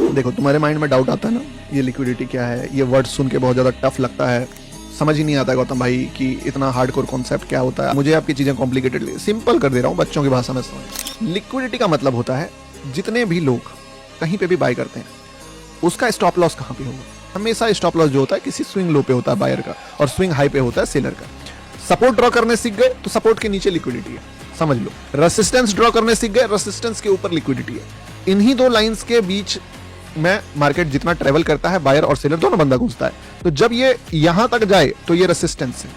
देखो तुम्हारे माइंड में डाउट आता है ना, ये लिक्विडिटी क्या है, ये वर्ड सुन के बहुत ज़्यादा टफ लगता है, समझ ही नहीं आता गौतम भाई कि इतना हार्डकोर कॉन्सेप्ट क्या होता है। मुझे आपकी चीज़ें कॉम्प्लिकेटेड सिंपल कर दे रहा हूँ, बच्चों की भाषा में समझ। लिक्विडिटी का मतलब होता है जितने भी लोग कहीं पे भी बाय करते हैं उसका स्टॉप लॉस कहाँ पे होगा। हमेशा स्टॉप लॉस जो होता है किसी स्विंग लो पे होता है बायर का, और स्विंग हाई पे होता है सेलर का। सपोर्ट ड्रॉ करने सीख गए तो सपोर्ट के नीचे लिक्विडिटी है, समझ लो। रेसिस्टेंस ड्रॉ करने सीख गए, रेसिस्टेंस के ऊपर लिक्विडिटी है। इन्हीं दो लाइंस के बीच में मार्केट जितना ट्रेवल करता है, बायर और सेलर दोनों बंदा घुसता है। तो जब ये यहां तक जाए तो ये रेसिस्टेंस है,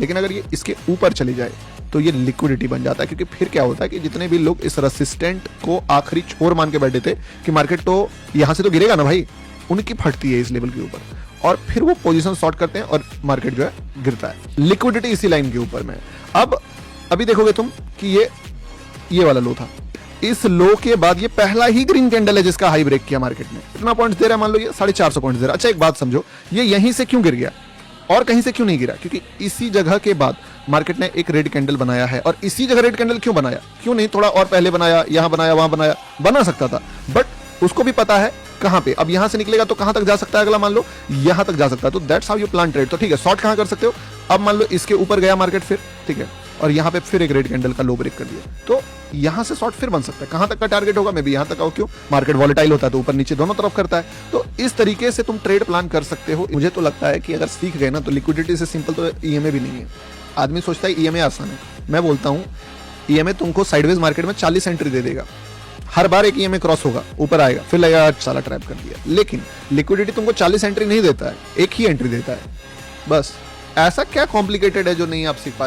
लेकिन अगर ये इसके ऊपर चली जाए तो ये लिक्विडिटी बन जाता है। क्योंकि फिर क्या होता है कि जितने भी लोग इस रेसिस्टेंट को आखिरी छोर मान के बैठे थे कि मार्केट तो यहां से तो गिरेगा ना भाई, उनकी फटती है इस लेवल के ऊपर, और फिर वो पोजीशन शॉर्ट करते हैं और मार्केट जो है गिरता है। लिक्विडिटी इसी लाइन के ऊपर में। अब अभी देखोगे तुम कि ये वाला लो था, इस लो के बाद ये पहला ही ग्रीन कैंडल है जिसका हाई ब्रेक किया मार्केट ने। कितना पॉइंट्स दे रहा है, मान लो ये 450 पॉइंट्स दे रहा है। अच्छा एक बात समझो, ये यहीं से क्यों गिर गया और कहीं से क्यों नहीं गिरा? क्योंकि इसी जगह के बाद मार्केट ने एक रेड कैंडल बनाया है। और इसी जगह रेड कैंडल क्यों बनाया, क्यों नहीं थोड़ा और पहले बनाया, यहां बनाया, वहां बनाया, बना सकता था, बट उसको भी पता है कहां पे। अब यहां से निकलेगा तो कहां तक जा सकता है, अगला मान लो यहां तक जा सकता है। तो that's how you plan trade. तो ठीक है, शॉर्ट कहां कर सकते हो। अब मान लो इसके ऊपर गया मार्केट फिर, ठीक है, और यहां पे फिर एक रेड कैंडल का लो ब्रेक कर दिया, तो यहां से शॉर्ट फिर बन सकता है। कहां तक का टारगेट होगा, मैं भी यहां तक आओ। क्यों? मार्केट वॉलेटाइल होता है तो ऊपर नीचे दोनों तरफ करता है। तो इस तरीके से तुम ट्रेड प्लान कर सकते हो। मुझे तो लगता है कि अगर सीख गए ना तो लिक्विडिटी से सिंपल तो ईएमए भी नहीं है। आदमी सोचता है ईएमए आसान है, मैं बोलता हूं ईएमए तुमको साइडवेज मार्केट में 40 एंट्री दे देगा। हर बार एक ईएमए क्रॉस होगा, ऊपर आएगा, फिर लगेगा साला ट्रैप कर दिया। लेकिन लिक्विडिटी तुमको 40 एंट्री नहीं देता है, एक ही एंट्री देता है बस। ऐसा क्या कॉम्प्लिकेटेड है जो नहीं आप सीख पा रहे हो?